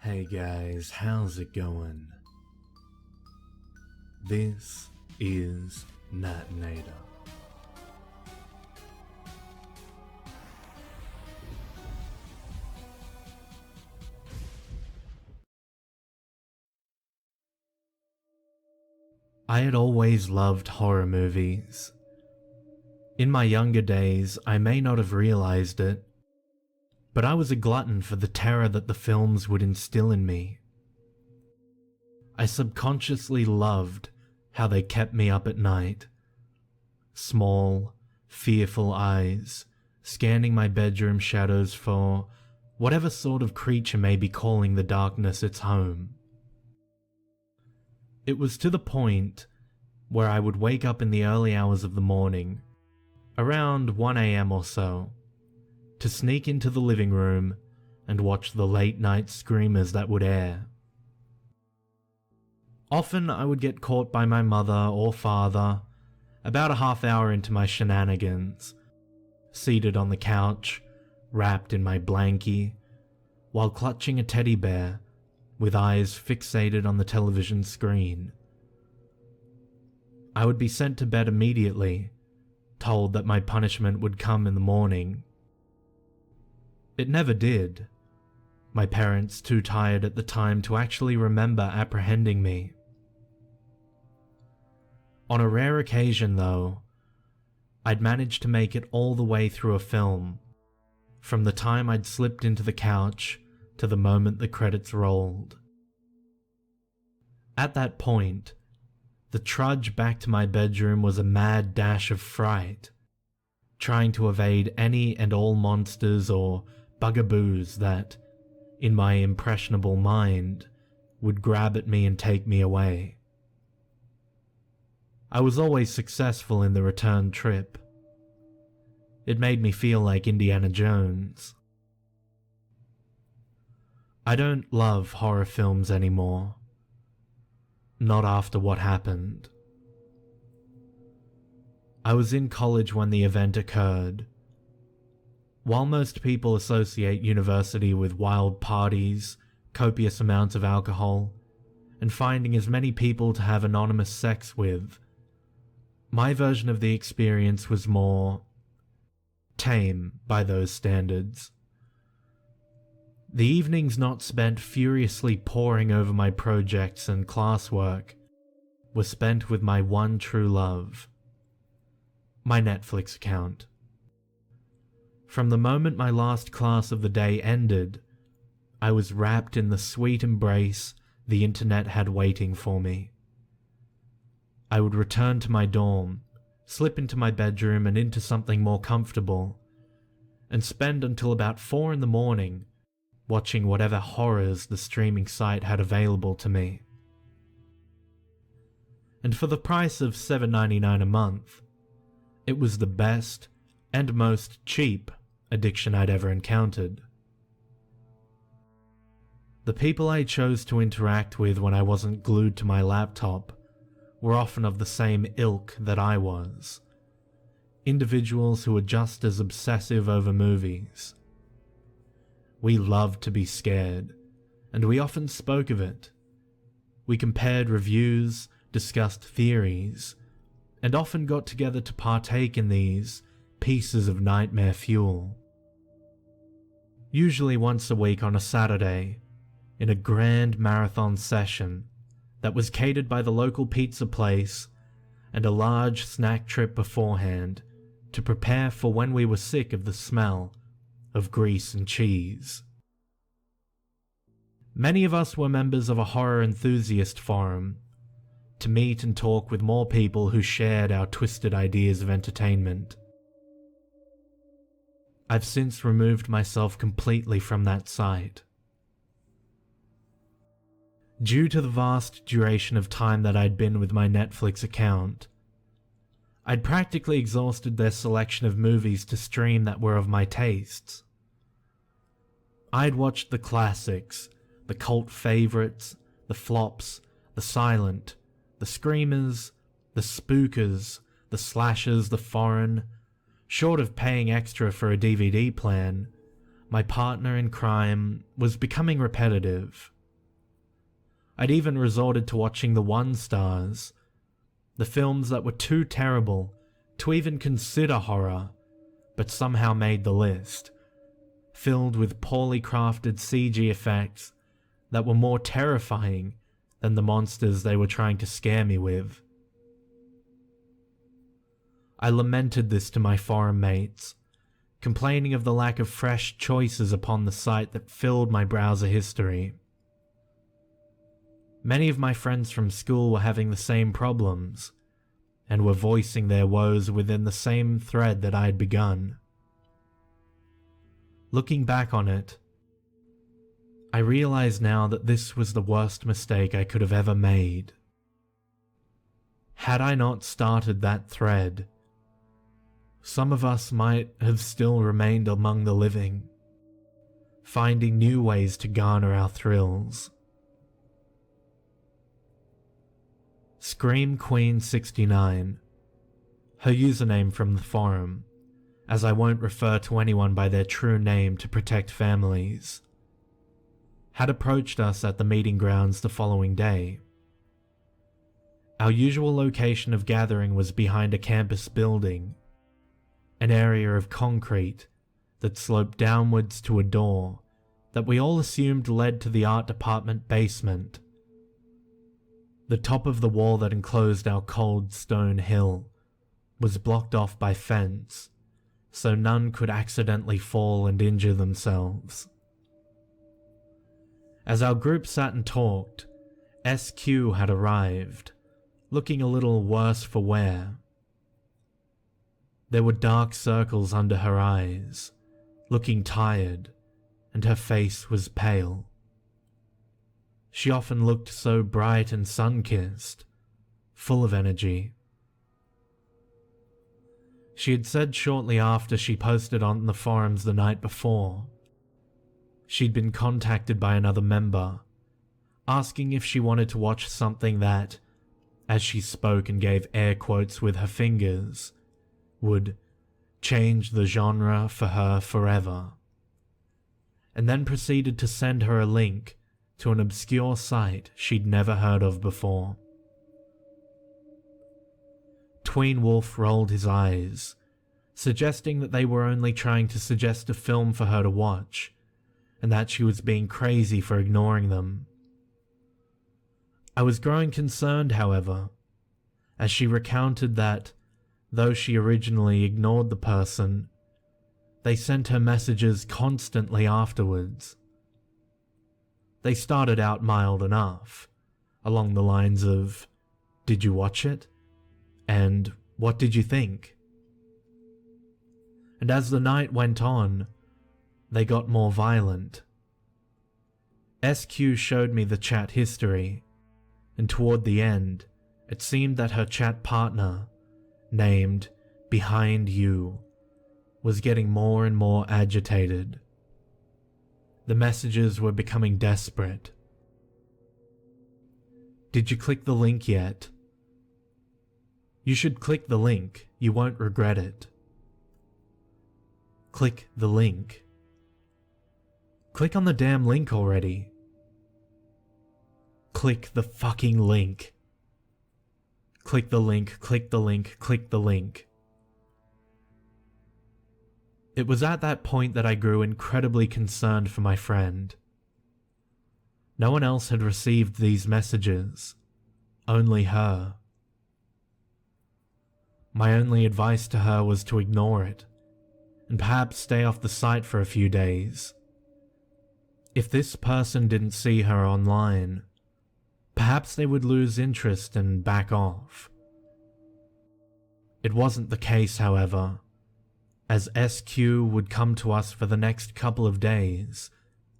Hey guys, how's it going? This is Natenator. I had always loved horror movies. In my younger days, I may not have realized it, but I was a glutton for the terror that the films would instill in me. I subconsciously loved how they kept me up at night. Small, fearful eyes, scanning my bedroom shadows for whatever sort of creature may be calling the darkness its home. It was to the point where I would wake up in the early hours of the morning, around 1 AM or so, to sneak into the living room and watch the late night screamers that would air. Often I would get caught by my mother or father about a half hour into my shenanigans, seated on the couch, wrapped in my blankie, while clutching a teddy bear with eyes fixated on the television screen. I would be sent to bed immediately, told that my punishment would come in the morning. It never did, my parents too tired at the time to actually remember apprehending me. On a rare occasion though, I'd managed to make it all the way through a film, from the time I'd slipped into the couch to the moment the credits rolled. At that point, the trudge back to my bedroom was a mad dash of fright, trying to evade any and all monsters or bugaboos that, in my impressionable mind, would grab at me and take me away. I was always successful in the return trip. It made me feel like Indiana Jones. I don't love horror films anymore. Not after what happened. I was in college when the event occurred. While most people associate university with wild parties, copious amounts of alcohol, and finding as many people to have anonymous sex with, my version of the experience was more tame by those standards. The evenings not spent furiously poring over my projects and classwork were spent with my one true love, my Netflix account. From the moment my last class of the day ended, I was wrapped in the sweet embrace the internet had waiting for me. I would return to my dorm, slip into my bedroom and into something more comfortable, and spend until about 4 in the morning watching whatever horrors the streaming site had available to me. And for the price of $7.99 a month, it was the best and most cheap addiction I'd ever encountered. The people I chose to interact with when I wasn't glued to my laptop were often of the same ilk that I was. Individuals who were just as obsessive over movies. We loved to be scared, and we often spoke of it. We compared reviews, discussed theories, and often got together to partake in these pieces of nightmare fuel. Usually once a week on a Saturday, in a grand marathon session that was catered by the local pizza place and a large snack trip beforehand to prepare for when we were sick of the smell of grease and cheese. Many of us were members of a horror enthusiast forum to meet and talk with more people who shared our twisted ideas of entertainment. I've since removed myself completely from that site. Due to the vast duration of time that I'd been with my Netflix account, I'd practically exhausted their selection of movies to stream that were of my tastes. I'd watched the classics, the cult favorites, the flops, the silent, the screamers, the spookers, the slashers, the foreign. Short of paying extra for a DVD plan, my partner in crime was becoming repetitive. I'd even resorted to watching the 1-stars, the films that were too terrible to even consider horror, but somehow made the list, filled with poorly crafted CG effects that were more terrifying than the monsters they were trying to scare me with. I lamented this to my forum mates, complaining of the lack of fresh choices upon the site that filled my browser history. Many of my friends from school were having the same problems, and were voicing their woes within the same thread that I had begun. Looking back on it, I realize now that this was the worst mistake I could have ever made. Had I not started that thread, some of us might have still remained among the living, finding new ways to garner our thrills. Scream Queen 69, her username from the forum, as I won't refer to anyone by their true name to protect families, had approached us at the meeting grounds the following day. Our usual location of gathering was behind a campus building, an area of concrete that sloped downwards to a door that we all assumed led to the art department basement. The top of the wall that enclosed our cold stone hill was blocked off by fence, so none could accidentally fall and injure themselves. As our group sat and talked, SQ had arrived, looking a little worse for wear. There were dark circles under her eyes, looking tired, and her face was pale. She often looked so bright and sun-kissed, full of energy. She had said shortly after she posted on the forums the night before, she'd been contacted by another member, asking if she wanted to watch something that, as she spoke and gave air quotes with her fingers, would change the genre for her forever, and then proceeded to send her a link to an obscure site she'd never heard of before. Tween Wolf rolled his eyes, suggesting that they were only trying to suggest a film for her to watch, and that she was being crazy for ignoring them. I was growing concerned, however, as she recounted that, though she originally ignored the person, they sent her messages constantly afterwards. They started out mild enough, along the lines of, "Did you watch it?" and "What did you think?" And as the night went on, they got more violent. SQ showed me the chat history, and toward the end, it seemed that her chat partner, named Behind You, was getting more and more agitated. The messages were becoming desperate. "Did you click the link yet? You should click the link, you won't regret it. Click the link. Click on the damn link already. Click the fucking link. Click the link, click the link, click the link." It was at that point that I grew incredibly concerned for my friend. No one else had received these messages, only her. My only advice to her was to ignore it, and perhaps stay off the site for a few days. If this person didn't see her online, perhaps they would lose interest and back off. It wasn't the case, however, as SQ would come to us for the next couple of days,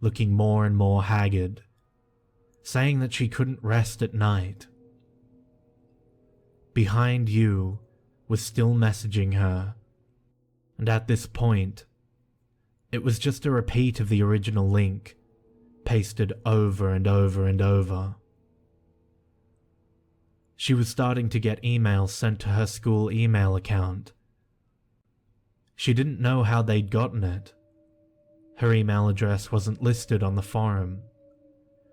looking more and more haggard, saying that she couldn't rest at night. Behind You was still messaging her, and at this point, it was just a repeat of the original link, pasted over and over and over. She was starting to get emails sent to her school email account. She didn't know how they'd gotten it. Her email address wasn't listed on the forum,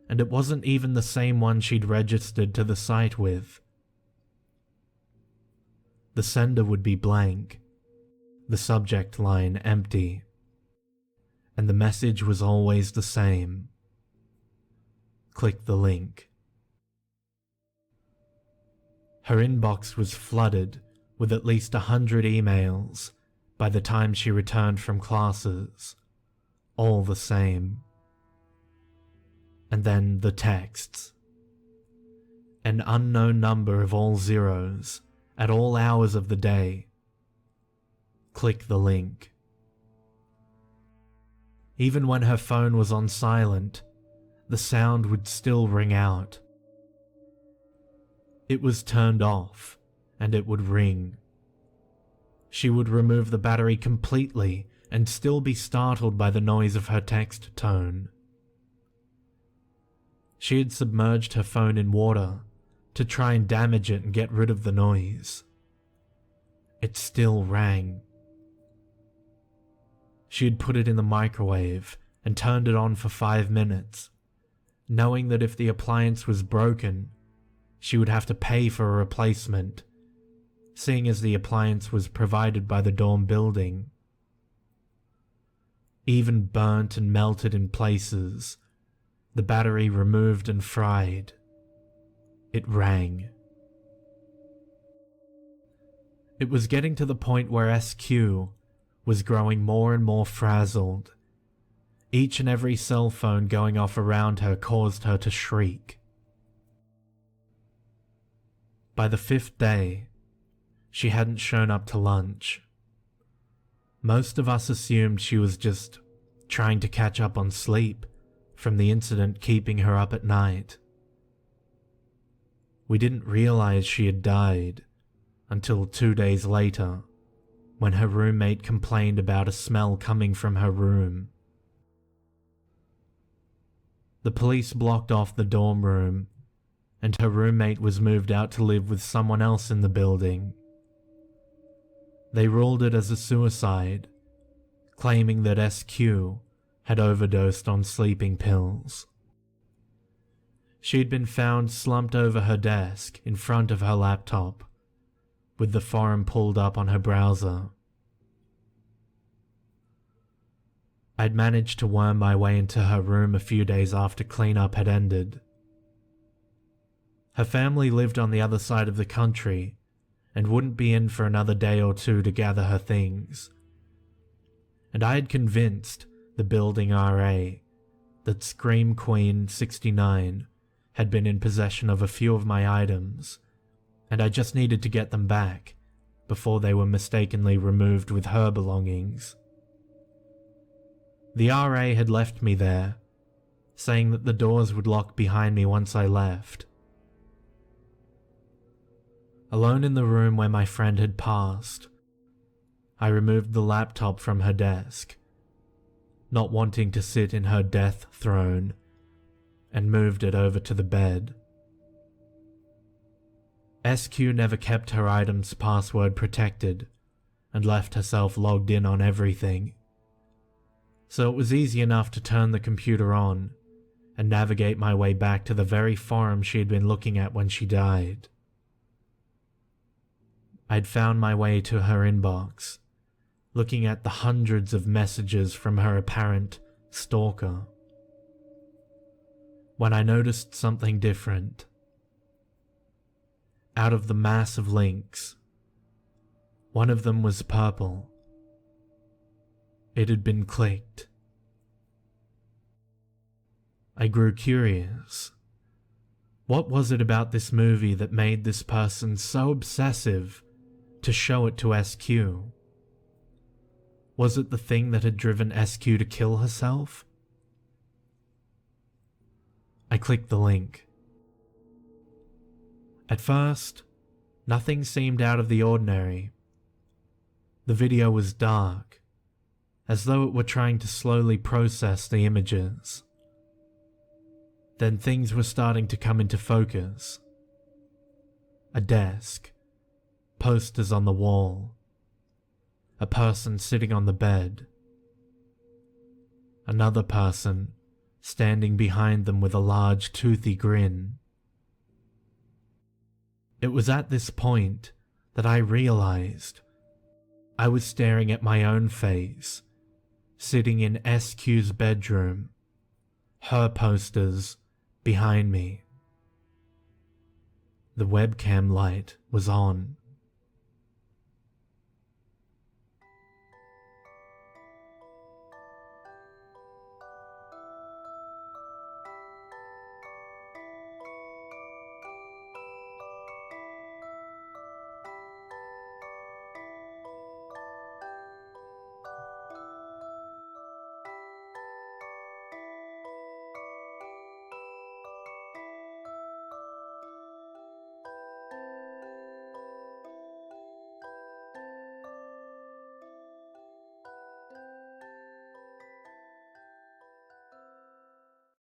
and it wasn't even the same one she'd registered to the site with. The sender would be blank, the subject line empty, and the message was always the same. Click the link. Her inbox was flooded with at least 100 emails by the time she returned from classes, all the same. And then the texts. An unknown number of all zeros at all hours of the day. Click the link. Even when her phone was on silent, the sound would still ring out. It was turned off, and it would ring. She would remove the battery completely and still be startled by the noise of her text tone. She had submerged her phone in water to try and damage it and get rid of the noise. It still rang. She had put it in the microwave and turned it on for 5 minutes, knowing that if the appliance was broken, she would have to pay for a replacement, seeing as the appliance was provided by the dorm building. Even burnt and melted in places, the battery removed and fried, it rang. It was getting to the point where SQ was growing more and more frazzled. Each and every cell phone going off around her caused her to shriek. By the 5th day, she hadn't shown up to lunch. Most of us assumed she was just trying to catch up on sleep from the incident keeping her up at night. We didn't realize she had died until 2 days later, when her roommate complained about a smell coming from her room. The police blocked off the dorm room, and her roommate was moved out to live with someone else in the building. They ruled it as a suicide, claiming that SQ had overdosed on sleeping pills. She had been found slumped over her desk in front of her laptop, with the forum pulled up on her browser. I'd managed to worm my way into her room a few days after cleanup had ended. Her family lived on the other side of the country and wouldn't be in for another day or two to gather her things. And I had convinced the building RA that Scream Queen 69 had been in possession of a few of my items, and I just needed to get them back before they were mistakenly removed with her belongings. The RA had left me there, saying that the doors would lock behind me once I left. Alone in the room where my friend had passed, I removed the laptop from her desk, not wanting to sit in her death throne, and moved it over to the bed. SQ never kept her items password protected and left herself logged in on everything, so it was easy enough to turn the computer on and navigate my way back to the very forum she had been looking at when she died. I'd found my way to her inbox, looking at the hundreds of messages from her apparent stalker, when I noticed something different. Out of the mass of links, one of them was purple. It had been clicked. I grew curious. What was it about this movie that made this person so obsessive to show it to SQ? Was it the thing that had driven SQ to kill herself? I clicked the link. At first, nothing seemed out of the ordinary. The video was dark, as though it were trying to slowly process the images. Then things were starting to come into focus. A desk, posters on the wall, a person sitting on the bed, another person standing behind them with a large toothy grin. It was at this point that I realized I was staring at my own face, sitting in SQ's bedroom, her posters behind me. The webcam light was on.